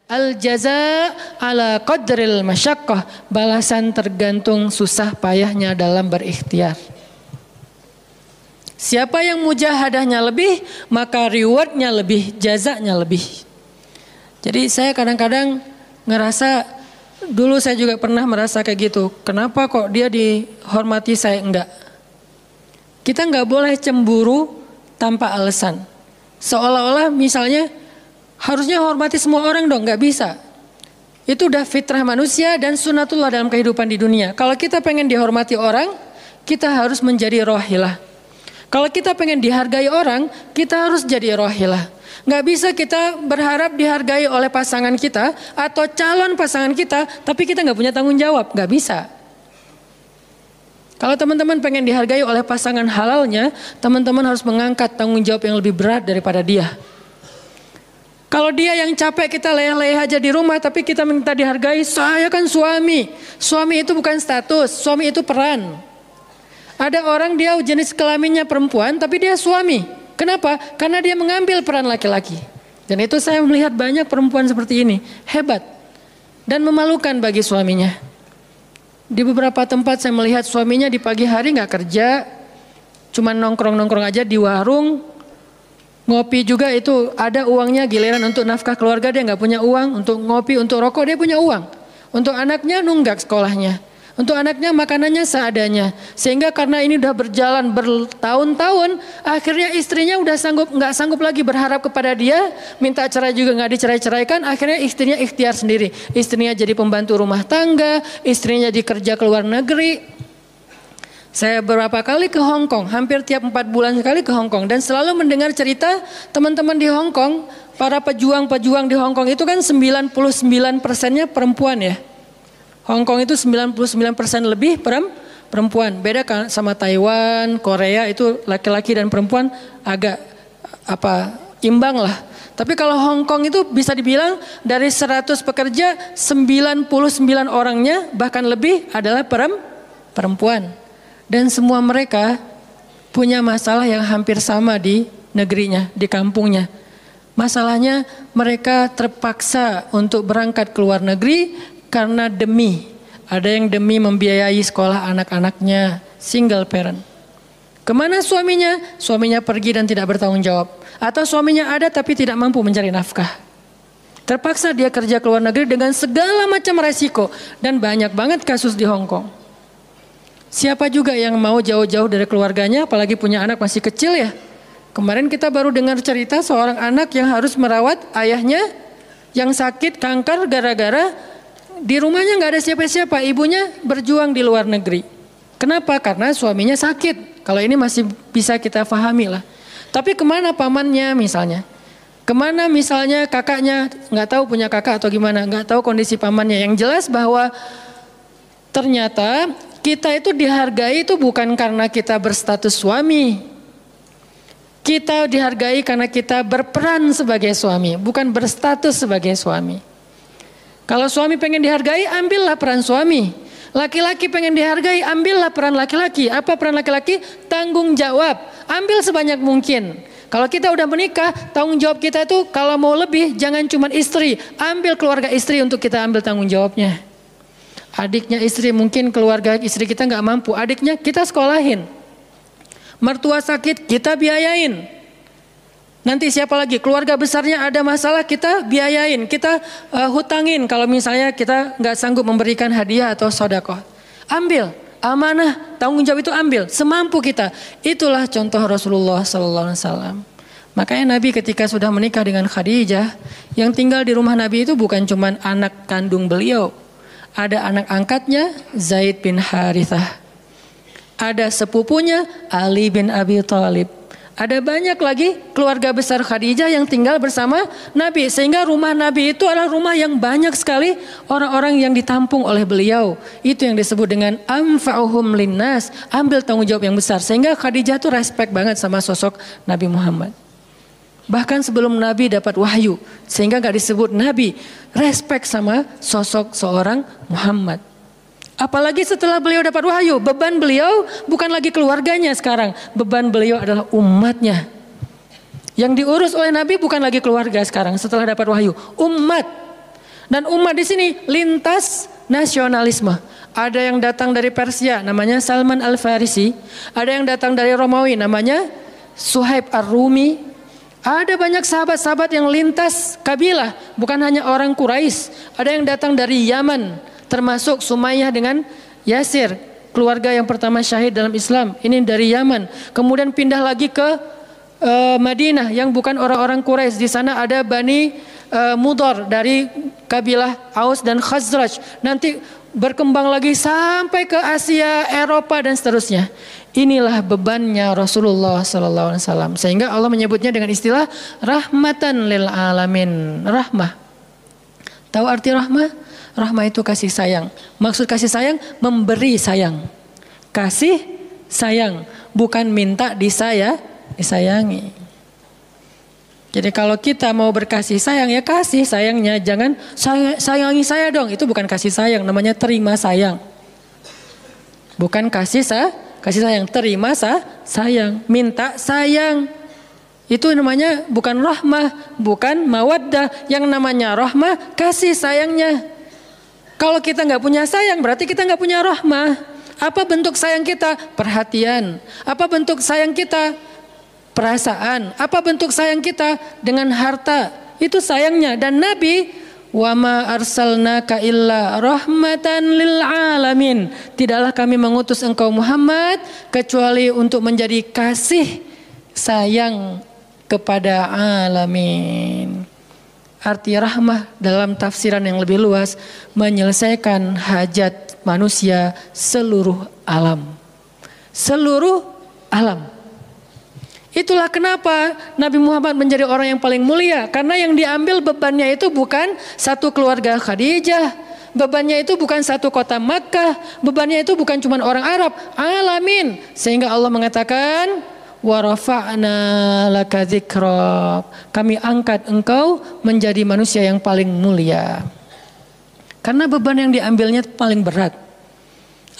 Al jaza ala qadril masyaqqah, balasan tergantung susah payahnya dalam berikhtiar. Siapa yang mujahadahnya lebih, maka rewardnya lebih, jazanya lebih. Jadi saya kadang-kadang ngerasa, dulu saya juga pernah merasa kayak gitu. Kenapa kok dia dihormati saya enggak? Kita enggak boleh cemburu tanpa alasan. Seolah-olah misalnya harusnya hormati semua orang dong, nggak bisa. Itu udah fitrah manusia dan sunatullah dalam kehidupan di dunia. Kalau kita pengen dihormati orang, kita harus menjadi rohilah. Kalau kita pengen dihargai orang, kita harus jadi rohilah. Nggak bisa kita berharap dihargai oleh pasangan kita atau calon pasangan kita, tapi kita nggak punya tanggung jawab, nggak bisa. Kalau teman-teman pengen dihargai oleh pasangan halalnya, teman-teman harus mengangkat tanggung jawab yang lebih berat daripada dia. Kalau dia yang capek, kita leleh aja di rumah, tapi kita minta dihargai. Saya kan suami. Suami itu bukan status, suami itu peran. Ada orang dia jenis kelaminnya perempuan, tapi dia suami. Kenapa? Karena dia mengambil peran laki-laki. Dan itu saya melihat banyak perempuan seperti ini. Hebat. Dan memalukan bagi suaminya. Di beberapa tempat saya melihat suaminya di pagi hari gak kerja. Cuma nongkrong-nongkrong aja di warung. Ngopi juga itu ada uangnya, giliran untuk nafkah keluarga dia nggak punya uang, untuk ngopi, untuk rokok dia punya uang. Untuk anaknya nunggak sekolahnya, untuk anaknya makanannya seadanya. Sehingga karena ini udah berjalan bertahun-tahun, akhirnya istrinya udah nggak sanggup lagi berharap kepada dia, minta cerai juga nggak dicerai-ceraikan, akhirnya istrinya ikhtiar sendiri. Istrinya jadi pembantu rumah tangga, istrinya jadi kerja ke luar negeri. Saya beberapa kali ke Hong Kong, hampir tiap 4 bulan sekali ke Hong Kong. Dan selalu mendengar cerita teman-teman di Hong Kong, para pejuang-pejuang di Hong Kong itu kan 99%-nya perempuan ya. Hong Kong itu 99% lebih perempuan. Beda kan sama Taiwan, Korea itu laki-laki dan perempuan agak imbang lah. Tapi kalau Hong Kong itu bisa dibilang dari 100 pekerja, 99 orangnya bahkan lebih adalah perempuan. Dan semua mereka punya masalah yang hampir sama di negerinya, di kampungnya. Masalahnya mereka terpaksa untuk berangkat ke luar negeri karena ada yang demi membiayai sekolah anak-anaknya, single parent. Kemana suaminya? Suaminya pergi dan tidak bertanggung jawab. Atau suaminya ada tapi tidak mampu mencari nafkah. Terpaksa dia kerja ke luar negeri dengan segala macam resiko. Dan banyak banget kasus di Hong Kong. Siapa juga yang mau jauh-jauh dari keluarganya, apalagi punya anak masih kecil ya. Kemarin kita baru dengar cerita seorang anak yang harus merawat ayahnya yang sakit kanker gara-gara di rumahnya nggak ada siapa-siapa. Ibunya berjuang di luar negeri. Kenapa? Karena suaminya sakit. Kalau ini masih bisa kita pahami lah. Tapi kemana pamannya misalnya? Kemana misalnya kakaknya? Nggak tahu punya kakak atau gimana? Nggak tahu kondisi pamannya. Yang jelas bahwa ternyata kita itu dihargai itu bukan karena kita berstatus suami. Kita dihargai karena kita berperan sebagai suami, bukan berstatus sebagai suami. Kalau suami pengen dihargai, ambillah peran suami. Laki-laki pengen dihargai, ambillah peran laki-laki. Apa peran laki-laki? Tanggung jawab. Ambil sebanyak mungkin. Kalau kita udah menikah, tanggung jawab kita itu kalau mau lebih, jangan cuma istri. Ambil keluarga istri untuk kita ambil tanggung jawabnya. Adiknya istri, mungkin keluarga istri kita nggak mampu, adiknya kita sekolahin. Mertua sakit, kita biayain. Nanti siapa lagi? Keluarga besarnya ada masalah, kita biayain, kita hutangin. Kalau misalnya kita nggak sanggup memberikan hadiah atau sedekah, ambil amanah, tanggung jawab itu ambil semampu kita. Itulah contoh Rasulullah SAW. Makanya Nabi ketika sudah menikah dengan Khadijah, yang tinggal di rumah Nabi itu bukan cuma anak kandung beliau. Ada anak angkatnya Zaid bin Harithah. Ada sepupunya Ali bin Abi Thalib. Ada banyak lagi keluarga besar Khadijah yang tinggal bersama Nabi. Sehingga rumah Nabi itu adalah rumah yang banyak sekali orang-orang yang ditampung oleh beliau. Itu yang disebut dengan anfa'uhum linnas. Ambil tanggung jawab yang besar. Sehingga Khadijah tuh respect banget sama sosok Nabi Muhammad. Bahkan sebelum Nabi dapat wahyu, sehingga gak disebut Nabi, respect sama sosok seorang Muhammad. Apalagi setelah beliau dapat wahyu, beban beliau bukan lagi keluarganya sekarang, beban beliau adalah umatnya. Yang diurus oleh Nabi bukan lagi keluarga sekarang setelah dapat wahyu, umat. Dan umat di sini lintas nasionalisme. Ada yang datang dari Persia namanya Salman Al-Farisi, ada yang datang dari Romawi namanya Suhaib Ar-Rumi. Ada banyak sahabat-sahabat yang lintas kabilah, bukan hanya orang Quraisy. Ada yang datang dari Yaman, termasuk Sumayyah dengan Yasir, keluarga yang pertama syahid dalam Islam. Ini dari Yaman. Kemudian pindah lagi ke Madinah yang bukan orang-orang Quraisy. Di sana ada Bani Mudhar dari kabilah Aus dan Khazraj. Nanti berkembang lagi sampai ke Asia, Eropa dan seterusnya. Inilah bebannya Rasulullah SAW. Sehingga Allah menyebutnya dengan istilah rahmatan lil alamin. Rahmah. Tahu arti rahmah? Rahmah itu kasih sayang. Maksud kasih sayang memberi sayang. Kasih sayang, bukan minta disayangi. Jadi kalau kita mau berkasih sayang ya kasih sayangnya, jangan sayangi saya dong. Itu bukan kasih sayang, namanya terima sayang. Bukan kasih sayang, terima sayang, minta sayang. Itu namanya bukan rahmah, bukan mawaddah. Yang namanya rahmah kasih sayangnya. Kalau kita nggak punya sayang berarti kita nggak punya rahmah. Apa bentuk sayang kita? Perhatian. Apa bentuk sayang kita? Perasaan. Apa bentuk sayang kita? Dengan harta. Itu sayangnya. Dan Nabi, wa ma arsalnaka illa rahmatan lil alamin. Tidaklah kami mengutus engkau Muhammad kecuali untuk menjadi kasih sayang kepada alamin. Arti rahmah dalam tafsiran yang lebih luas menyelesaikan hajat manusia seluruh alam. Seluruh alam. Itulah kenapa Nabi Muhammad menjadi orang yang paling mulia. Karena yang diambil bebannya itu bukan satu keluarga Khadijah. Bebannya itu bukan satu kota Makkah. Bebannya itu bukan cuma orang Arab. Alamin. Sehingga Allah mengatakan, wa rafa'na laka dzikrak. Kami angkat engkau menjadi manusia yang paling mulia. Karena beban yang diambilnya paling berat.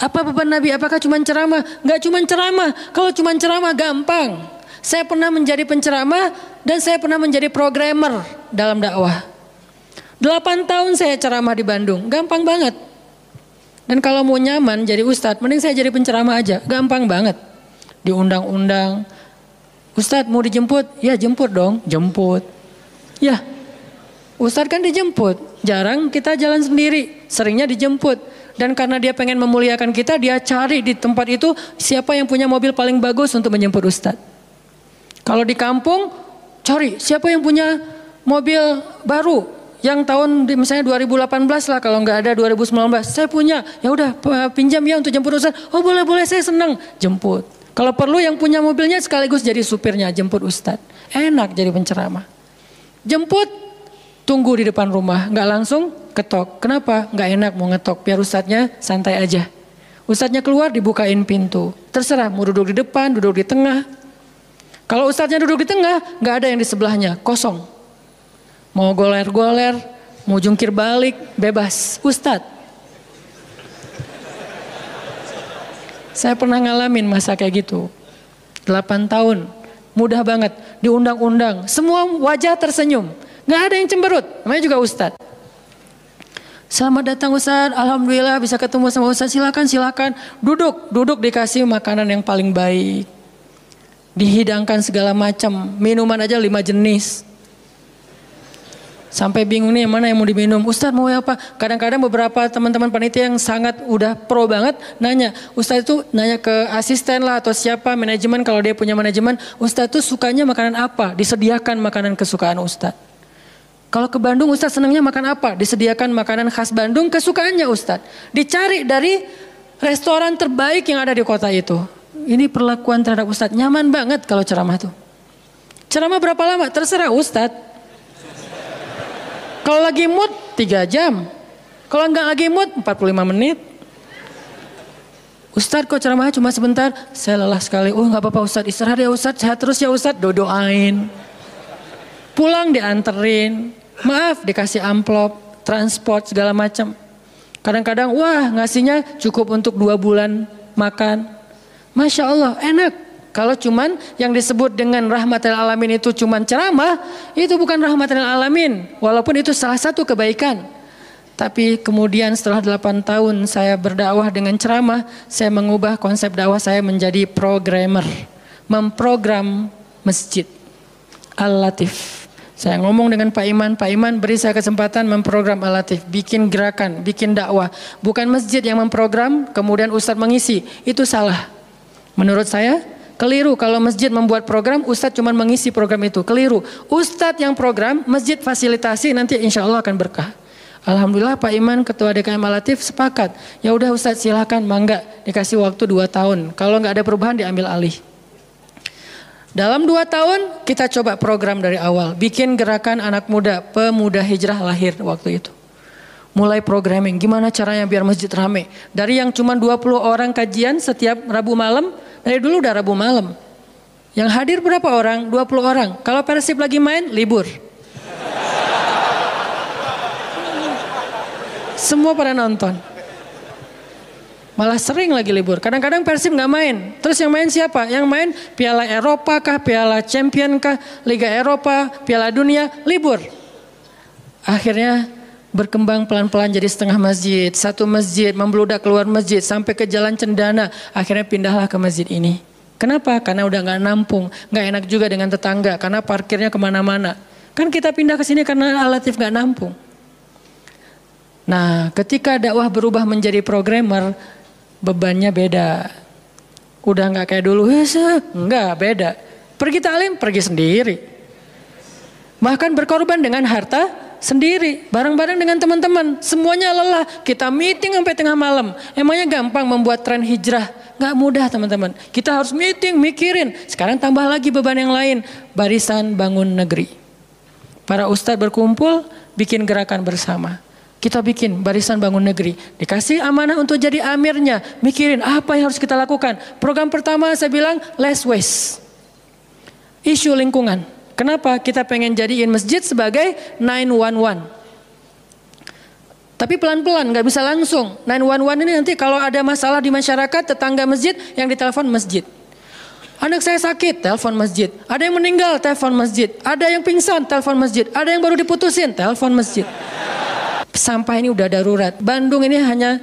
Apa beban Nabi? Apakah cuma ceramah? Enggak cuma ceramah. Kalau cuma ceramah gampang. Saya pernah menjadi penceramah dan saya pernah menjadi programmer dalam dakwah. 8 tahun saya ceramah di Bandung, gampang banget. Dan kalau mau nyaman jadi ustadz, mending saya jadi penceramah aja, gampang banget. Diundang-undang, ustadz mau dijemput? Ya jemput dong, jemput. Ya, ustadz kan dijemput, jarang kita jalan sendiri, seringnya dijemput. Dan karena dia pengen memuliakan kita, dia cari di tempat itu siapa yang punya mobil paling bagus untuk menjemput ustadz. Kalau di kampung, cari siapa yang punya mobil baru yang tahun misalnya 2018 lah, kalau nggak ada 2019. Saya punya, ya udah pinjam ya untuk jemput ustadz. Oh boleh saya senang jemput. Kalau perlu yang punya mobilnya sekaligus jadi supirnya jemput ustadz. Enak jadi penceramah. Jemput, tunggu di depan rumah, nggak langsung ketok. Kenapa? Nggak enak mau ngetok, biar ustadznya santai aja. Ustadznya keluar dibukain pintu. Terserah mau duduk di depan, duduk di tengah. Kalau ustadznya duduk di tengah, nggak ada yang di sebelahnya, kosong. Mau goler-goler, mau jungkir balik, bebas. Ustadz. Saya pernah ngalamin masa kayak gitu. 8 tahun, mudah banget, diundang-undang. Semua wajah tersenyum, nggak ada yang cemberut, namanya juga ustadz. Selamat datang ustadz, alhamdulillah bisa ketemu sama ustadz, silakan. Duduk dikasih makanan yang paling baik. Dihidangkan segala macam, minuman aja 5 jenis. Sampai bingung nih mana yang mau diminum. Ustadz mau apa? Kadang-kadang beberapa teman-teman panitia yang sangat udah pro banget nanya. Ustadz itu nanya ke asisten lah atau siapa manajemen, kalau dia punya manajemen. Ustadz itu sukanya makanan apa? Disediakan makanan kesukaan ustadz. Kalau ke Bandung ustadz senangnya makan apa? Disediakan makanan khas Bandung kesukaannya ustadz. Dicari dari restoran terbaik yang ada di kota itu. Ini perlakuan terhadap ustadz, nyaman banget kalau ceramah tuh. Ceramah berapa lama? Terserah ustadz. Kalau lagi mood 3 jam. Kalau nggak lagi mood 45 menit. Ustadz kok ceramahnya cuma sebentar? Saya lelah sekali. Oh nggak apa-apa ustadz, istirahat ya ustadz, sehat terus ya ustadz. Doain. Pulang dianterin. Maaf dikasih amplop, transport segala macam. Kadang-kadang wah ngasihnya cukup untuk 2 bulan makan. Masya Allah enak. Kalau cuman yang disebut dengan rahmatil alamin itu cuman ceramah, itu bukan rahmatil alamin. Walaupun itu salah satu kebaikan. Tapi kemudian setelah 8 tahun saya berdakwah dengan ceramah, saya mengubah konsep dakwah saya menjadi programmer. Memprogram masjid. Al-Latif. Saya ngomong dengan Pak Iman beri saya kesempatan memprogram Al-Latif. Bikin gerakan, bikin dakwah. Bukan masjid yang memprogram, kemudian Ustadz mengisi. Itu salah. Menurut saya, keliru kalau masjid membuat program, Ustadz cuma mengisi program itu. Keliru. Ustadz yang program, masjid fasilitasi, nanti insya Allah akan berkah. Alhamdulillah Pak Iman Ketua DKM Al-Latif sepakat. Ya udah Ustadz silakan, mangga dikasih waktu 2 tahun. Kalau nggak ada perubahan diambil alih. Dalam 2 tahun kita coba program dari awal. Bikin gerakan anak muda, pemuda hijrah lahir waktu itu. Mulai programming, gimana caranya biar masjid rame. Dari yang cuma 20 orang kajian setiap Rabu malam, dari dulu udah Rabu malam. Yang hadir berapa orang? 20 orang. Kalau Persib lagi main, libur. Semua pada nonton. Malah sering lagi libur. Kadang-kadang Persib nggak main. Terus yang main siapa? Yang main Piala Eropa kah, Piala Champion kah, Liga Eropa, Piala Dunia, libur. Akhirnya berkembang pelan-pelan jadi setengah masjid. Satu masjid membludak keluar masjid sampai ke Jalan Cendana. Akhirnya pindahlah ke masjid ini. Kenapa? Karena udah nggak nampung. Nggak enak juga dengan tetangga karena parkirnya kemana-mana. Kan kita pindah ke sini karena Al-Latif nggak nampung. Nah, ketika dakwah berubah menjadi programmer, bebannya beda. Udah nggak kayak dulu, enggak, beda. Pergi taklim, pergi sendiri. Bahkan berkorban dengan harta sendiri, bareng-bareng dengan teman-teman. Semuanya lelah, kita meeting sampai tengah malam. Emangnya gampang membuat tren hijrah? Nggak mudah teman-teman. Kita harus meeting, mikirin. Sekarang tambah lagi beban yang lain, Barisan Bangun Negeri. Para ustadz berkumpul, bikin gerakan bersama. Kita bikin Barisan Bangun Negeri. Dikasih amanah untuk jadi amirnya. Mikirin apa yang harus kita lakukan. Program pertama saya bilang less waste. Isu lingkungan. Kenapa? Kita pengen jadiin masjid sebagai 911. Tapi pelan-pelan, gak bisa langsung. 911 ini nanti kalau ada masalah di masyarakat, tetangga masjid yang ditelepon masjid. Anak saya sakit, telepon masjid. Ada yang meninggal, telepon masjid. Ada yang pingsan, telepon masjid. Ada yang baru diputusin, telepon masjid. Sampah ini udah darurat. Bandung ini hanya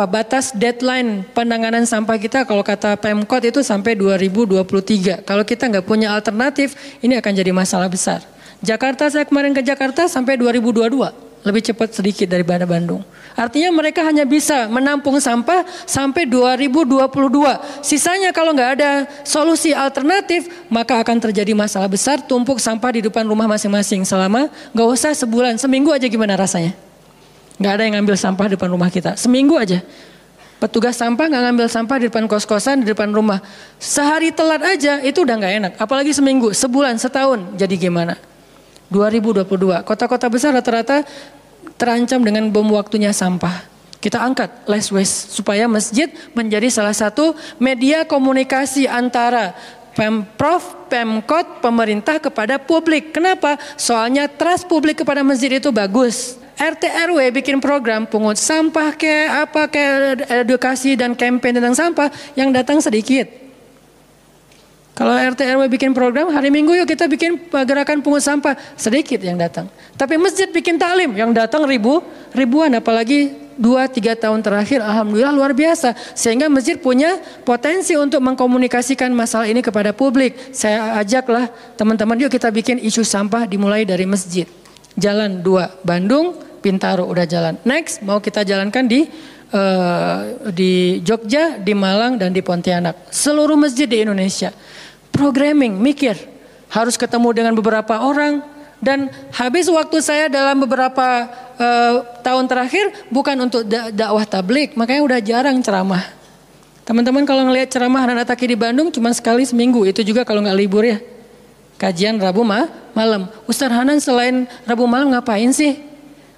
batas deadline penanganan sampah kita kalau kata Pemkot itu sampai 2023. Kalau kita nggak punya alternatif, ini akan jadi masalah besar. Jakarta, saya kemarin ke Jakarta sampai 2022, lebih cepat sedikit daripada Bandung. Artinya mereka hanya bisa menampung sampah sampai 2022. Sisanya kalau nggak ada solusi alternatif, maka akan terjadi masalah besar, tumpuk sampah di depan rumah masing-masing selama nggak usah sebulan, seminggu aja gimana rasanya? Nggak ada yang ngambil sampah di depan rumah kita, seminggu aja. Petugas sampah nggak ngambil sampah di depan kos-kosan, di depan rumah. Sehari telat aja itu udah nggak enak, apalagi seminggu, sebulan, setahun, jadi gimana? 2022, kota-kota besar rata-rata terancam dengan bom waktunya sampah. Kita angkat less waste supaya masjid menjadi salah satu media komunikasi antara Pemprov, Pemkot, pemerintah kepada publik. Kenapa? Soalnya trust publik kepada masjid itu bagus. RT RW bikin program pungut sampah kayak edukasi dan campaign tentang sampah, yang datang sedikit. Kalau RT RW bikin program hari Minggu yuk kita bikin gerakan pungut sampah, sedikit yang datang. Tapi masjid bikin taklim yang datang ribuan, apalagi 2-3 tahun terakhir alhamdulillah luar biasa. Sehingga masjid punya potensi untuk mengkomunikasikan masalah ini kepada publik. Saya ajaklah teman-teman yuk kita bikin isu sampah dimulai dari masjid. Jalan 2 Bandung, Bintaro udah jalan. Next mau kita jalankan di Jogja, di Malang dan di Pontianak. Seluruh masjid di Indonesia. Programming, mikir, harus ketemu dengan beberapa orang, dan habis waktu saya dalam beberapa tahun terakhir bukan untuk dakwah tablik, makanya udah jarang ceramah. Teman-teman kalau ngelihat ceramah Hanan Attaqi di Bandung cuma sekali seminggu, itu juga kalau nggak libur ya. Kajian Rabu malam. Ustaz Hanan selain Rabu malam ngapain sih?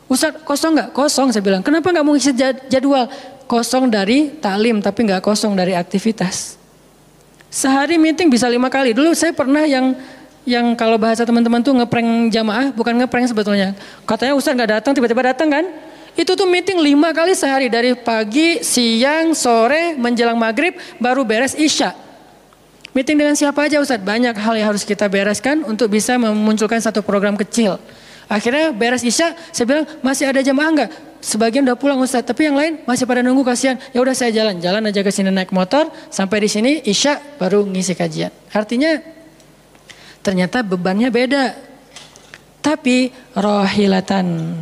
Ustaz kosong nggak? Kosong, saya bilang. Kenapa nggak mau ngisi jadwal? Kosong dari taklim tapi nggak kosong dari aktivitas. Sehari meeting bisa 5 kali. Dulu saya pernah yang kalau bahasa teman-teman tuh ngeprank jamaah, bukan ngeprank sebetulnya. Katanya Ustaz nggak datang, tiba-tiba datang kan? Itu tuh meeting 5 kali sehari, dari pagi, siang, sore, menjelang maghrib, baru beres isya. Meeting dengan siapa aja Ustaz? Banyak hal yang harus kita bereskan untuk bisa memunculkan satu program kecil. Akhirnya beres Isya, saya bilang masih ada jamaah enggak? Sebagian udah pulang Ustaz, tapi yang lain masih pada nunggu, kasihan. Ya udah saya jalan aja ke sini naik motor, sampai di sini Isya baru ngisi kajian. Artinya ternyata bebannya beda. Tapi rohilatan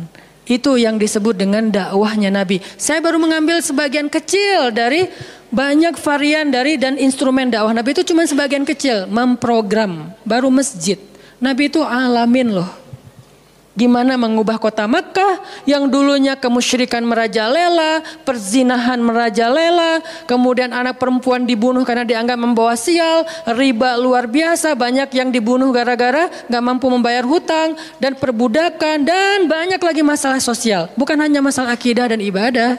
itu yang disebut dengan dakwahnya Nabi. Saya baru mengambil sebagian kecil dari banyak varian dari dan instrumen dakwah Nabi, itu cuma sebagian kecil. Memprogram, baru masjid. Nabi itu alamin loh. Gimana mengubah kota Makkah yang dulunya kemusyrikan merajalela, perzinahan merajalela, kemudian anak perempuan dibunuh karena dianggap membawa sial, riba luar biasa, banyak yang dibunuh gara-gara gak mampu membayar hutang, dan perbudakan, dan banyak lagi masalah sosial. Bukan hanya masalah akidah dan ibadah.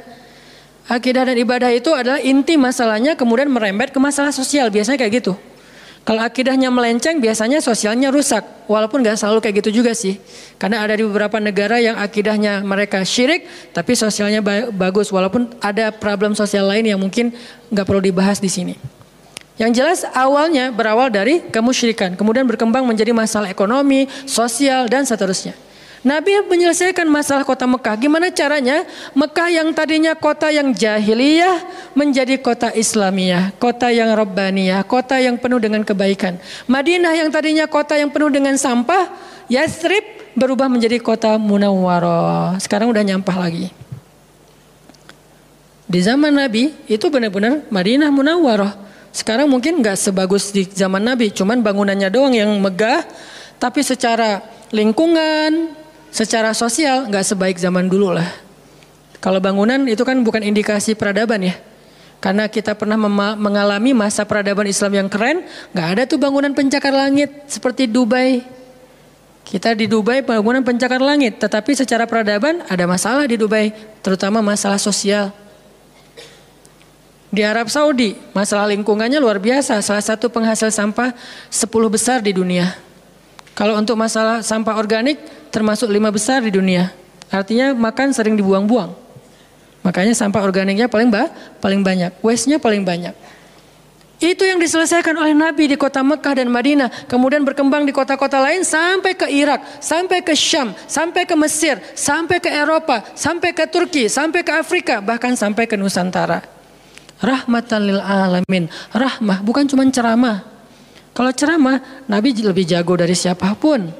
Akidah dan ibadah itu adalah inti masalahnya, kemudian merembet ke masalah sosial, biasanya kayak gitu. Kalau akidahnya melenceng, biasanya sosialnya rusak. Walaupun gak selalu kayak gitu juga sih. Karena ada di beberapa negara yang akidahnya mereka syirik, tapi sosialnya bagus. Walaupun ada problem sosial lain yang mungkin gak perlu dibahas di sini. Yang jelas awalnya berawal dari kemusyrikan. Kemudian berkembang menjadi masalah ekonomi, sosial, dan seterusnya. Nabi menyelesaikan masalah kota Mekah. Gimana caranya? Mekah yang tadinya kota yang jahiliyah menjadi kota Islamiyah, kota yang Rabbaniyah, kota yang penuh dengan kebaikan. Madinah yang tadinya kota yang penuh dengan sampah, Yathrib berubah menjadi kota Munawwarah. Sekarang udah nyampah lagi. Di zaman Nabi itu benar-benar Madinah Munawwarah. Sekarang mungkin nggak sebagus di zaman Nabi, cuman bangunannya doang yang megah, tapi secara lingkungan, secara sosial nggak sebaik zaman dulu lah. Kalau bangunan itu kan bukan indikasi peradaban ya. Karena kita pernah mengalami masa peradaban Islam yang keren, nggak ada tuh bangunan pencakar langit seperti Dubai. Kita di Dubai bangunan pencakar langit, tetapi secara peradaban ada masalah di Dubai, terutama masalah sosial. Di Arab Saudi masalah lingkungannya luar biasa, salah satu penghasil sampah 10 besar di dunia. Kalau untuk masalah sampah organik termasuk 5 besar di dunia. Artinya makan sering dibuang-buang. Makanya sampah organiknya paling banyak, waste-nya paling banyak. Itu yang diselesaikan oleh Nabi di kota Mekah dan Madinah. Kemudian berkembang di kota-kota lain sampai ke Irak, sampai ke Syam, sampai ke Mesir, sampai ke Eropa, sampai ke Turki, sampai ke Afrika, bahkan sampai ke Nusantara. Rahmatan lil alamin. Rahmah bukan cuma ceramah. Kalau ceramah, Nabi lebih jago dari siapapun.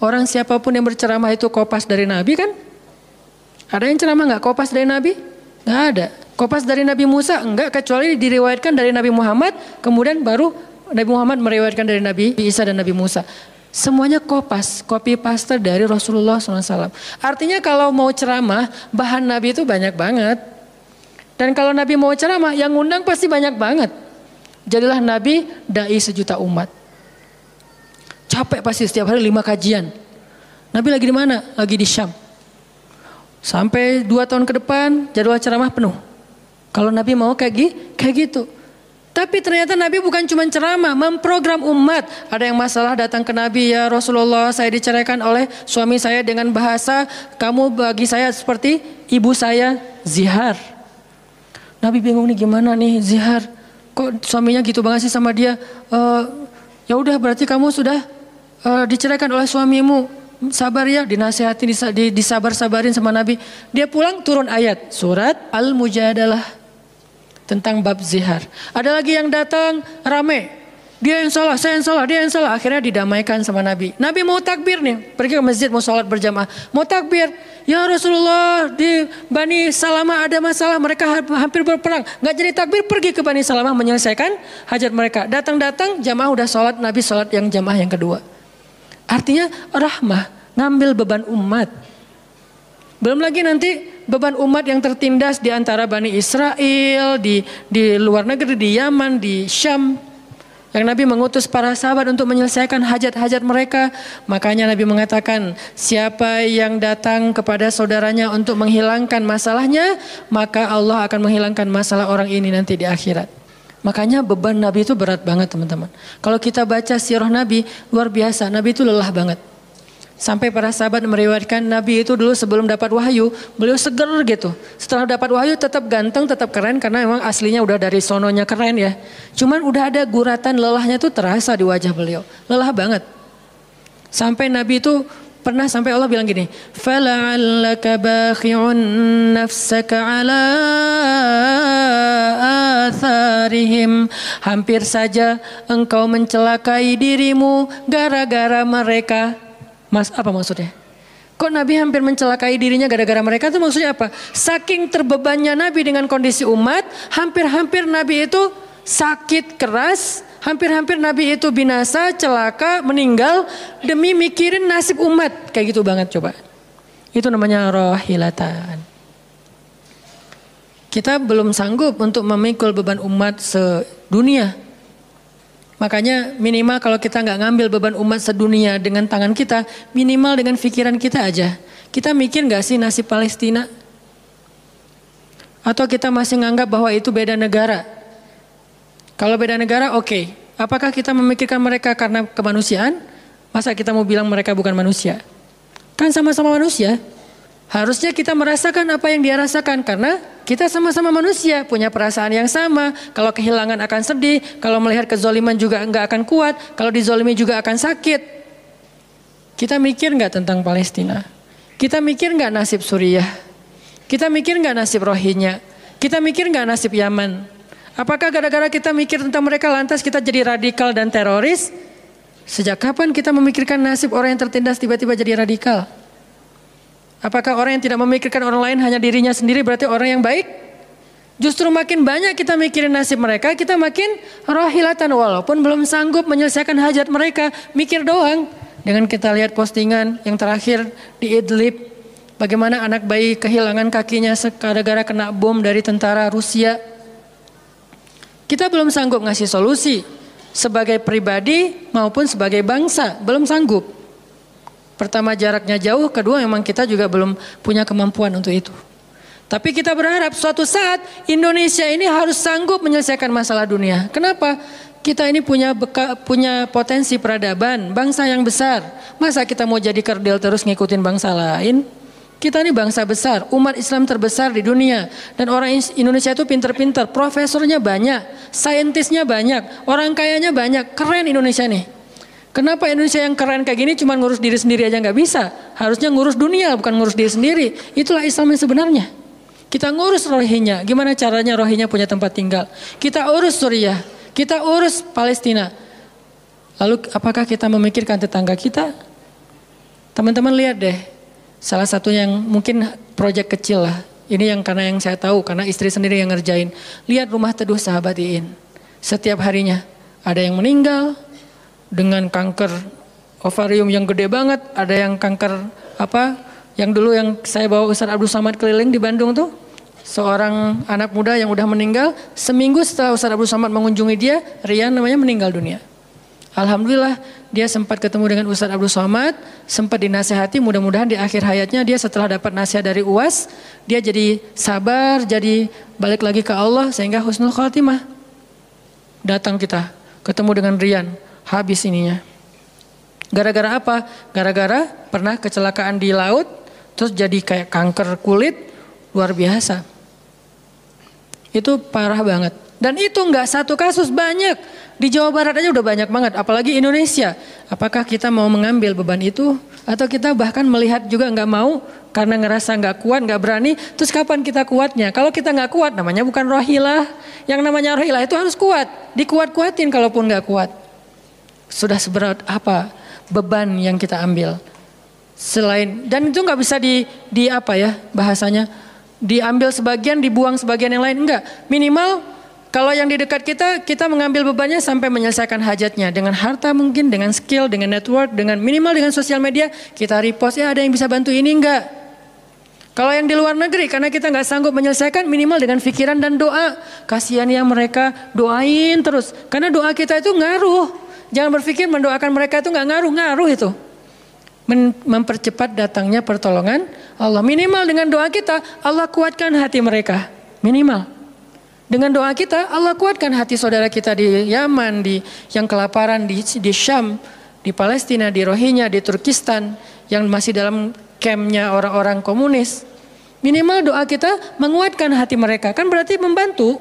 Orang siapapun yang berceramah itu kopas dari Nabi kan? Ada yang ceramah nggak kopas dari Nabi? Nggak ada. Kopas dari Nabi Musa? Enggak, kecuali diriwayatkan dari Nabi Muhammad, kemudian baru Nabi Muhammad meriwayatkan dari Nabi Isa dan Nabi Musa. Semuanya kopas, copy paste dari Rasulullah SAW. Artinya kalau mau ceramah, bahan Nabi itu banyak banget. Dan kalau Nabi mau ceramah, yang ngundang pasti banyak banget. Jadilah Nabi dai sejuta umat. Capek pasti setiap hari 5 kajian. Nabi lagi di mana? Lagi di Syam. Sampai 2 tahun ke depan jadwal ceramah penuh. Kalau Nabi mau kayak gitu. Tapi ternyata Nabi bukan cuma ceramah, memprogram umat. Ada yang masalah datang ke Nabi, ya Rasulullah, saya diceraikan oleh suami saya dengan bahasa kamu bagi saya seperti ibu saya, zihar. Nabi bingung nih, gimana nih zihar? Kok suaminya gitu banget sih sama dia? Ya udah berarti kamu sudah diceraikan oleh suamimu. Sabar ya, dinasihati, disabar-sabarin sama Nabi. Dia pulang turun ayat surat Al-Mujadalah tentang bab zihar. Ada lagi yang datang rame. Dia yang salah, saya yang salah, dia yang salah. Akhirnya didamaikan sama Nabi. Nabi mau takbir nih, pergi ke masjid mau sholat berjamaah. Mau takbir, ya Rasulullah di Bani Salamah ada masalah, mereka hampir berperang. Gak jadi takbir, pergi ke Bani Salamah menyelesaikan hajat mereka. Datang-datang jamaah udah sholat, Nabi sholat yang jamaah yang kedua. Artinya rahmah, ngambil beban umat. Belum lagi nanti beban umat yang tertindas di antara Bani Israel, di luar negeri, di Yaman, di Syam. Yang Nabi mengutus para sahabat untuk menyelesaikan hajat-hajat mereka. Makanya Nabi mengatakan, siapa yang datang kepada saudaranya untuk menghilangkan masalahnya, maka Allah akan menghilangkan masalah orang ini nanti di akhirat. Makanya beban Nabi itu berat banget teman-teman. Kalau kita baca sirah Nabi, luar biasa. Nabi itu lelah banget. Sampai para sahabat meriwayatkan Nabi itu dulu sebelum dapat wahyu, beliau seger gitu. Setelah dapat wahyu tetap ganteng, tetap keren karena memang aslinya udah dari sononya keren ya. Cuman udah ada guratan lelahnya tuh terasa di wajah beliau. Lelah banget. Sampai Nabi itu Pernah sampai Allah bilang gini, "Fala'allaka bakhi'un nafsaka 'ala atharihim." Hampir saja engkau mencelakai dirimu gara-gara mereka. Apa maksudnya? Kok Nabi hampir mencelakai dirinya gara-gara mereka, itu maksudnya apa? Saking terbebannya Nabi dengan kondisi umat, hampir-hampir Nabi itu sakit keras, hampir-hampir Nabi itu binasa, celaka, meninggal demi mikirin nasib umat. Kayak gitu banget coba. Itu namanya rohilatan. Kita belum sanggup untuk memikul beban umat sedunia. Makanya minimal kalau kita nggak ngambil beban umat sedunia dengan tangan kita, minimal dengan pikiran kita aja. Kita mikir nggak sih nasib Palestina? Atau kita masih nganggap bahwa itu beda negara? Kalau beda negara oke. Apakah kita memikirkan mereka karena kemanusiaan? Masa kita mau bilang mereka bukan manusia? Kan sama-sama manusia. Harusnya kita merasakan apa yang dia rasakan karena kita sama-sama manusia, punya perasaan yang sama. Kalau kehilangan akan sedih, kalau melihat kezoliman juga enggak akan kuat, kalau dizolimi juga akan sakit. Kita mikir enggak tentang Palestina? Kita mikir enggak nasib Suriah? Kita mikir enggak nasib Rohingya? Kita mikir enggak nasib Yaman? Apakah gara-gara kita mikir tentang mereka lantas kita jadi radikal dan teroris? Sejak kapan kita memikirkan nasib orang yang tertindas tiba-tiba jadi radikal? Apakah orang yang tidak memikirkan orang lain hanya dirinya sendiri berarti orang yang baik? Justru makin banyak kita mikirin nasib mereka, kita makin rohilatan walaupun belum sanggup menyelesaikan hajat mereka, mikir doang. Dengan kita lihat postingan yang terakhir di Idlib, bagaimana anak bayi kehilangan kakinya gara-gara kena bom dari tentara Rusia. Kita belum sanggup ngasih solusi sebagai pribadi maupun sebagai bangsa, belum sanggup. Pertama jaraknya jauh, kedua memang kita juga belum punya kemampuan untuk itu. Tapi kita berharap suatu saat Indonesia ini harus sanggup menyelesaikan masalah dunia. Kenapa? Kita ini punya potensi peradaban, bangsa yang besar. Masa kita mau jadi kerdil terus ngikutin bangsa lain? Kita ini bangsa besar, umat Islam terbesar di dunia. Dan orang Indonesia itu pinter-pinter, profesornya banyak, saintisnya banyak, orang kayanya banyak, keren Indonesia nih. Kenapa Indonesia yang keren kayak gini cuma ngurus diri sendiri aja nggak bisa? Harusnya ngurus dunia, bukan ngurus diri sendiri. Itulah Islam yang sebenarnya. Kita ngurus Rohingya, gimana caranya Rohingya punya tempat tinggal? Kita urus Suriah, kita urus Palestina. Lalu apakah kita memikirkan tetangga kita? Teman-teman lihat deh. Salah satu yang mungkin proyek kecil lah. Ini yang karena yang saya tahu, karena istri sendiri yang ngerjain. Lihat rumah teduh sahabat Iin. Setiap harinya ada yang meninggal dengan kanker ovarium yang gede banget. Ada yang kanker apa? Yang dulu yang saya bawa Ustaz Abdul Samad keliling di Bandung tuh. Seorang anak muda yang udah meninggal. Seminggu setelah Ustaz Abdul Samad mengunjungi dia, Rian namanya meninggal dunia. Alhamdulillah dia sempat ketemu dengan Ustaz Abdul Somad, sempat dinasehati, mudah-mudahan di akhir hayatnya dia setelah dapat nasihat dari UAS, dia jadi sabar, jadi balik lagi ke Allah sehingga husnul khatimah. Datang kita, ketemu dengan Rian, habis ininya. Gara-gara apa? Gara-gara pernah kecelakaan di laut, terus jadi kayak kanker kulit, luar biasa. Itu parah banget. Dan itu enggak satu kasus, banyak. Di Jawa Barat aja udah banyak banget, apalagi Indonesia. Apakah kita mau mengambil beban itu? Atau kita bahkan melihat juga enggak mau karena ngerasa enggak kuat, enggak berani. Terus kapan kita kuatnya? Kalau kita enggak kuat namanya bukan rohilah. Yang namanya rohilah itu harus kuat. Dikuat-kuatin kalaupun enggak kuat. Sudah seberat apa beban yang kita ambil? Selain, dan itu enggak bisa di apa ya bahasanya, diambil sebagian, dibuang sebagian yang lain, enggak. Minimal kalau yang di dekat kita mengambil bebannya sampai menyelesaikan hajatnya. Dengan harta mungkin, dengan skill, dengan network, dengan minimal dengan sosial media. Kita repost, ya ada yang bisa bantu ini enggak. Kalau yang di luar negeri, karena kita enggak sanggup menyelesaikan, minimal dengan pikiran dan doa. Kasihan ya mereka, doain terus. Karena doa kita itu ngaruh. Jangan berpikir mendoakan mereka itu enggak ngaruh itu. Mempercepat datangnya pertolongan Allah. Minimal dengan doa kita, Allah kuatkan hati mereka. Minimal. Dengan doa kita, Allah kuatkan hati saudara kita di Yaman, di yang kelaparan di Syam, di Palestina, di Rohingya, di Turkistan, yang masih dalam campnya orang-orang komunis. Minimal doa kita menguatkan hati mereka, kan berarti membantu.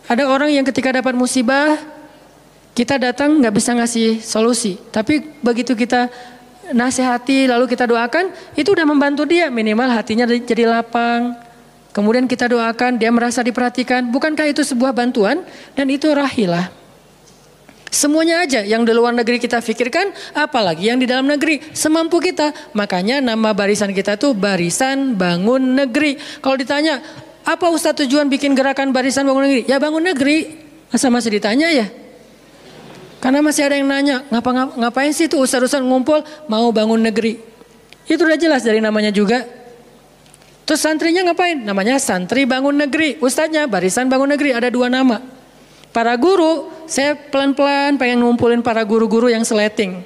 Ada orang yang ketika dapat musibah, kita datang nggak bisa ngasih solusi, tapi begitu kita nasihati lalu kita doakan, itu udah membantu dia, minimal hatinya jadi lapang. Kemudian kita doakan dia merasa diperhatikan. Bukankah itu sebuah bantuan? Dan itu rahilah. Semuanya aja yang di luar negeri kita pikirkan, apalagi yang di dalam negeri, semampu kita. Makanya nama barisan kita tuh Barisan Bangun Negeri. Kalau ditanya, apa Ustadz tujuan bikin gerakan Barisan Bangun Negeri? Ya bangun negeri. Masa masih ditanya ya? Karena masih ada yang nanya, ngapain sih tuh ustadz-ustadz ngumpul mau bangun negeri? Itu udah jelas dari namanya juga. Terus santrinya ngapain? Namanya Santri Bangun Negeri. Ustadznya Barisan Bangun Negeri, ada 2 nama. Para guru, saya pelan-pelan pengen ngumpulin para guru-guru yang seleting.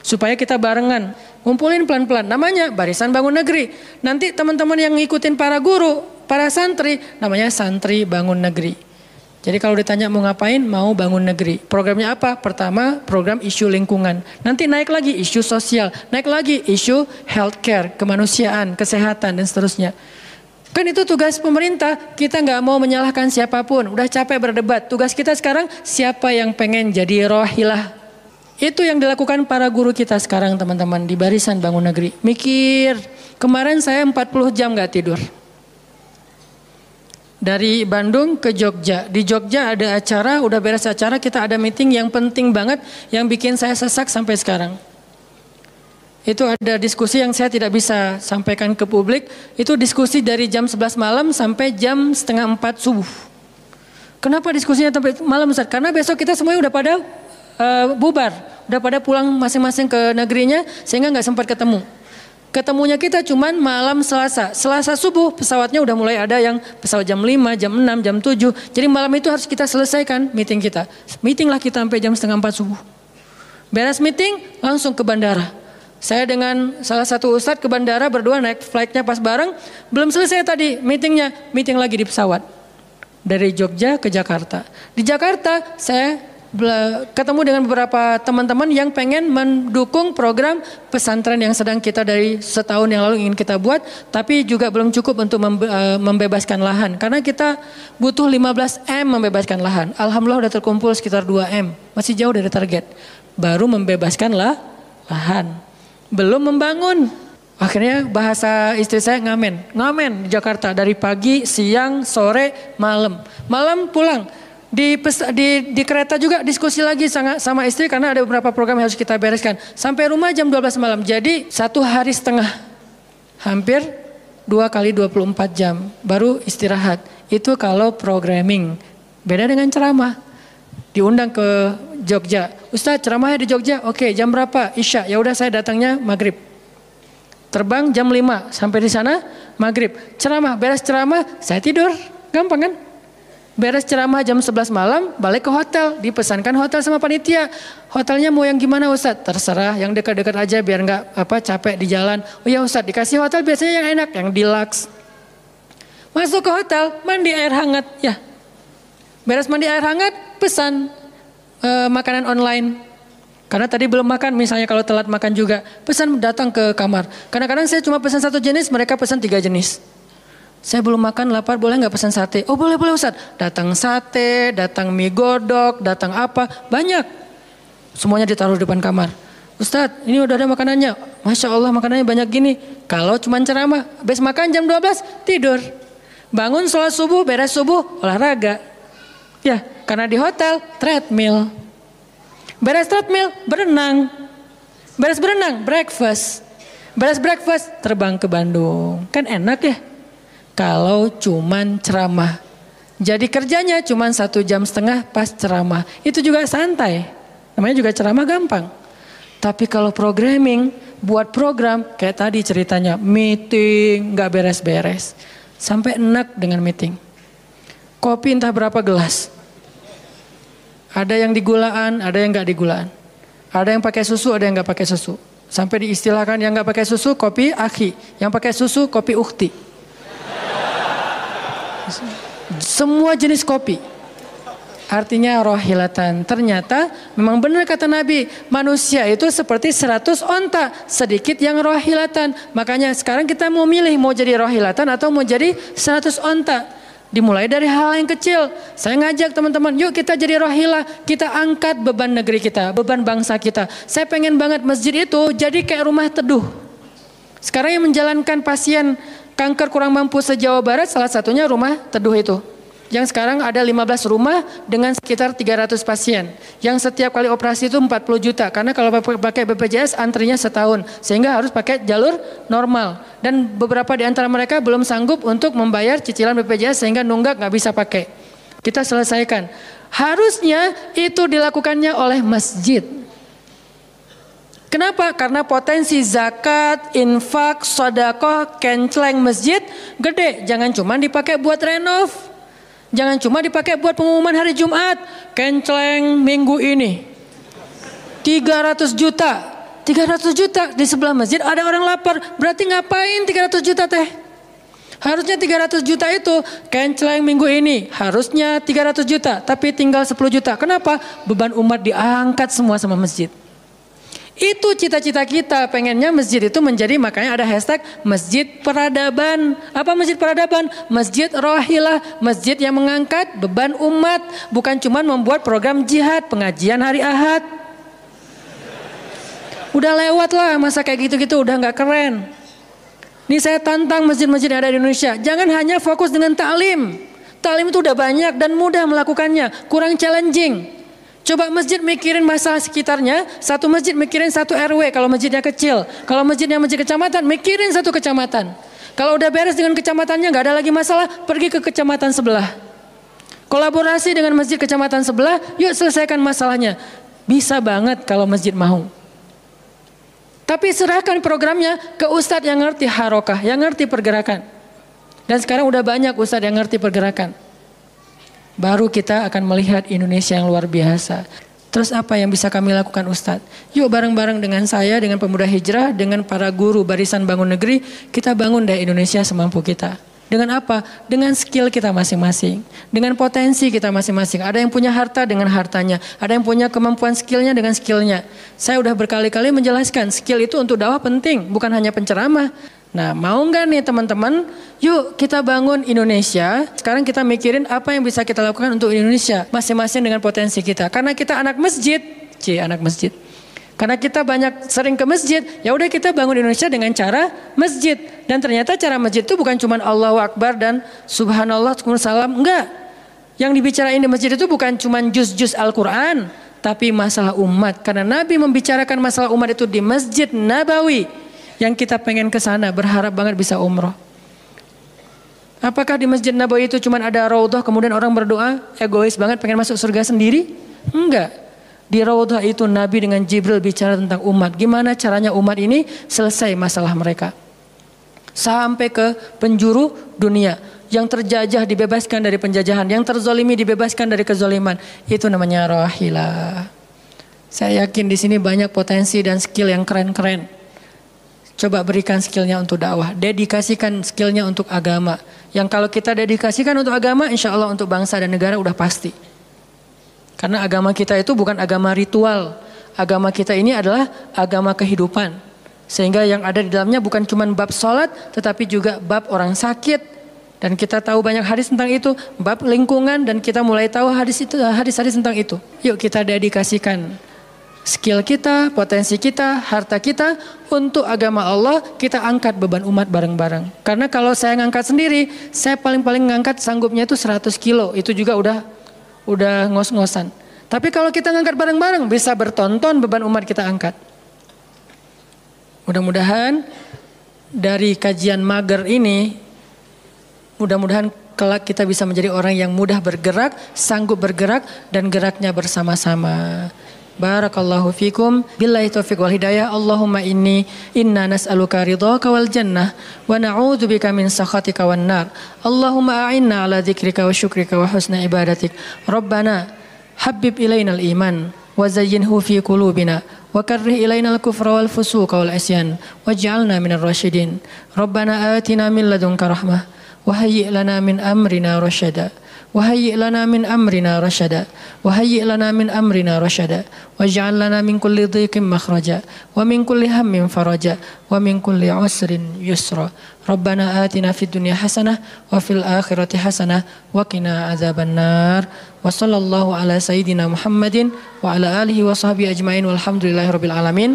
Supaya kita barengan. Ngumpulin pelan-pelan, namanya Barisan Bangun Negeri. Nanti teman-teman yang ngikutin para guru, para santri, namanya Santri Bangun Negeri. Jadi kalau ditanya mau ngapain, mau bangun negeri. Programnya apa? Pertama, program isu lingkungan. Nanti naik lagi isu sosial, naik lagi isu healthcare, kemanusiaan, kesehatan dan seterusnya. Kan itu tugas pemerintah, kita nggak mau menyalahkan siapapun. Udah capek berdebat, tugas kita sekarang siapa yang pengen jadi rohilah. Itu yang dilakukan para guru kita sekarang teman-teman di Barisan Bangun Negeri. Mikir, kemarin saya 40 jam nggak tidur. Dari Bandung ke Jogja. Di Jogja ada acara, udah beres acara, kita ada meeting yang penting banget yang bikin saya sesak sampai sekarang. Itu ada diskusi yang saya tidak bisa sampaikan ke publik. Itu diskusi dari jam 11 malam sampai jam setengah 4 subuh. Kenapa diskusinya sampai malam Ustaz? Karena besok kita semuanya udah pada bubar. Udah pada pulang masing-masing ke negerinya sehingga nggak sempat ketemu. Ketemunya kita cuman malam Selasa. Selasa subuh pesawatnya udah mulai ada yang pesawat jam 5, jam 6, jam 7. Jadi malam itu harus kita selesaikan meeting kita. Meeting lah kita sampai jam setengah 4 subuh. Beres meeting langsung ke bandara. Saya dengan salah satu ustadz ke bandara berdua naik flightnya pas bareng. Belum selesai tadi meetingnya, meeting lagi di pesawat. Dari Jogja ke Jakarta. Di Jakarta saya ketemu dengan beberapa teman-teman yang pengen mendukung program pesantren yang sedang kita dari setahun yang lalu ingin kita buat, tapi juga belum cukup untuk membebaskan lahan karena kita butuh 15 M membebaskan lahan. Alhamdulillah udah terkumpul sekitar 2 M, masih jauh dari target. Baru membebaskan lahan, belum membangun. Akhirnya bahasa istri saya ngamen di Jakarta dari pagi, siang, sore, malam pulang. Di kereta juga diskusi lagi sama istri karena ada beberapa program yang harus kita bereskan. Sampai rumah jam 12 malam. Jadi 1 hari setengah. Hampir 2 kali 24 jam. Baru istirahat. Itu kalau programming. Beda dengan ceramah. Diundang ke Jogja. Ustadz ceramahnya di Jogja. Oke, jam berapa? Isya. Ya udah saya datangnya maghrib. Terbang jam 5. Sampai di sana maghrib. Ceramah. Beres ceramah saya tidur. Gampang kan? Beres ceramah jam 11 malam, balik ke hotel. Dipesankan hotel sama panitia. Hotelnya mau yang gimana Ustadz? Terserah, yang dekat-dekat aja biar nggak capek di jalan. Oh ya Ustadz, dikasih hotel biasanya yang enak, yang deluxe. Masuk ke hotel, mandi air hangat. Ya, beres mandi air hangat, pesan makanan online. Karena tadi belum makan, misalnya kalau telat makan juga. Pesan datang ke kamar. Kadang-kadang saya cuma pesan 1 jenis, mereka pesan 3 jenis. Saya belum makan, lapar, boleh nggak pesan sate? Oh boleh Ustaz. Datang sate, datang mie godok, datang apa, banyak. Semuanya ditaruh di depan kamar. Ustaz, ini udah ada makanannya. Masya Allah makanannya banyak gini. Kalau cuma ceramah, habis makan jam 12, tidur. Bangun sholat subuh, beres subuh, olahraga. Ya, karena di hotel, treadmill. Beres treadmill, berenang. Beres berenang, breakfast. Beres breakfast, terbang ke Bandung. Kan enak ya? Kalau cuman ceramah. Jadi kerjanya cuman 1,5 jam pas ceramah. Itu juga santai. Namanya juga ceramah gampang. Tapi kalau programming, buat program kayak tadi ceritanya. Meeting gak beres-beres. Sampai enak dengan meeting. Kopi entah berapa gelas. Ada yang digulaan, ada yang gak digulaan. Ada yang pakai susu, ada yang gak pakai susu. Sampai diistilahkan yang gak pakai susu kopi akhi. Yang pakai susu kopi ukhti. Semua jenis kopi. Artinya rohilatan. Ternyata memang benar kata Nabi. Manusia itu seperti 100 onta. Sedikit yang rohilatan. Makanya sekarang kita mau milih. Mau jadi rohilatan atau mau jadi 100 onta. Dimulai dari hal yang kecil. Saya ngajak teman-teman, yuk kita jadi rohilah. Kita angkat beban negeri kita, beban bangsa kita. Saya pengen banget masjid itu jadi kayak rumah teduh. Sekarang yang menjalankan pasien kanker kurang mampu se-Jawa Barat, salah satunya rumah teduh itu. Yang sekarang ada 15 rumah dengan sekitar 300 pasien. Yang setiap kali operasi itu 40 juta. Karena kalau pakai BPJS antrinya setahun. Sehingga harus pakai jalur normal. Dan beberapa di antara mereka belum sanggup untuk membayar cicilan BPJS sehingga nunggak nggak bisa pakai. Kita selesaikan. Harusnya itu dilakukannya oleh masjid. Kenapa? Karena potensi zakat, infak, sedekah, kenceleng masjid gede. Jangan cuma dipakai buat renov. Jangan cuma dipakai buat pengumuman hari Jumat. Kenceleng minggu ini 300 juta. 300 juta di sebelah masjid ada orang lapar. Berarti ngapain 300 juta teh? Harusnya 300 juta itu kenceleng minggu ini. Harusnya 300 juta. Tapi tinggal 10 juta. Kenapa? Beban umat diangkat semua sama masjid. Itu cita-cita kita, pengennya masjid itu menjadi, makanya ada hashtag masjid peradaban. Apa masjid peradaban? Masjid rohilah, masjid yang mengangkat beban umat. Bukan cuma membuat program jihad, pengajian hari Ahad. Udah lewat lah masa kayak gitu-gitu, udah gak keren. Nih saya tantang masjid-masjid yang ada di Indonesia, jangan hanya fokus dengan taklim. Taklim itu udah banyak dan mudah melakukannya, kurang challenging. Coba masjid mikirin masalah sekitarnya, satu masjid mikirin satu RW kalau masjidnya kecil. Kalau masjidnya masjid kecamatan, mikirin satu kecamatan. Kalau udah beres dengan kecamatannya, gak ada lagi masalah, pergi ke kecamatan sebelah. Kolaborasi dengan masjid kecamatan sebelah, yuk selesaikan masalahnya. Bisa banget kalau masjid mau. Tapi serahkan programnya ke ustadz yang ngerti harokah, yang ngerti pergerakan. Dan sekarang udah banyak ustadz yang ngerti pergerakan. Baru kita akan melihat Indonesia yang luar biasa. Terus apa yang bisa kami lakukan Ustadz? Yuk bareng-bareng dengan saya, dengan pemuda hijrah, dengan para guru barisan bangun negeri, kita bangun deh Indonesia semampu kita. Dengan apa? Dengan skill kita masing-masing. Dengan potensi kita masing-masing. Ada yang punya harta dengan hartanya. Ada yang punya kemampuan skillnya dengan skillnya. Saya udah berkali-kali menjelaskan, skill itu untuk dakwah penting, bukan hanya penceramah. Nah, mau nggak nih teman-teman? Yuk kita bangun Indonesia. Sekarang kita mikirin apa yang bisa kita lakukan untuk Indonesia, masing-masing dengan potensi kita. Karena kita anak masjid, anak masjid. Karena kita banyak sering ke masjid, ya udah kita bangun Indonesia dengan cara masjid. Dan ternyata cara masjid itu bukan cuma Allahu Akbar dan Subhanallah, salam, enggak. Yang dibicarain di masjid itu bukan cuma juz-juz Al-Quran, tapi masalah umat. Karena Nabi membicarakan masalah umat itu di Masjid Nabawi. Yang kita pengen ke sana, berharap banget bisa umroh. Apakah di Masjid Nabawi itu cuma ada raudhah kemudian orang berdoa egois banget pengen masuk surga sendiri? Enggak. Di raudhah itu Nabi dengan Jibril bicara tentang umat. Gimana caranya umat ini selesai masalah mereka. Sampai ke penjuru dunia. Yang terjajah dibebaskan dari penjajahan. Yang terzolimi dibebaskan dari kezoliman. Itu namanya rohilah. Saya yakin di sini banyak potensi dan skill yang keren-keren. Coba berikan skillnya untuk dakwah. Dedikasikan skillnya untuk agama. Yang kalau kita dedikasikan untuk agama, insya Allah untuk bangsa dan negara udah pasti. Karena agama kita itu bukan agama ritual. Agama kita ini adalah agama kehidupan. Sehingga yang ada di dalamnya bukan cuma bab sholat, tetapi juga bab orang sakit. Dan kita tahu banyak hadis tentang itu. Bab lingkungan, dan kita mulai tahu hadis-hadis tentang itu. Yuk kita dedikasikan skill kita, potensi kita, harta kita untuk agama Allah. Kita angkat beban umat bareng-bareng. Karena kalau saya ngangkat sendiri, saya paling-paling ngangkat sanggupnya itu 100 kilo. Itu juga udah ngos-ngosan. Tapi kalau kita ngangkat bareng-bareng, bisa bertonton beban umat kita angkat. Mudah-mudahan dari kajian mager ini, mudah-mudahan kelak kita bisa menjadi orang yang mudah bergerak, sanggup bergerak, dan geraknya bersama-sama. Barakallahu fikum. Billahi taufiq wal hidayah. Allahumma inna nas'aluka ridhaka wal jannah wa na'udzubika min sakhatika wan nar. Allahumma a'inna ala dzikrika wa syukrika wa husna ibadatik. Rabbana habbib ilainal iman wa zayyinhu fi qulubina wa karrih ilainal kufra wal fusuqa wal isyan waj'alna minar rasyidin. Rabbana atina min ladunka rahmah wa hayyi' lana min amrina rasyada وهيئ لنا من أمرنا رشدا وهيئ لنا من أمرنا رشدا واجعل لنا من كل ضيق مخرجا ومن كل هم فرجا ومن كل عسر يسرا ربنا آتنا في الدنيا حسنة وفي الآخرة حسنة وقنا عذاب النار وصلى الله على سيدنا محمد وعلى آله وصحبه أجمعين والحمد لله رب العالمين.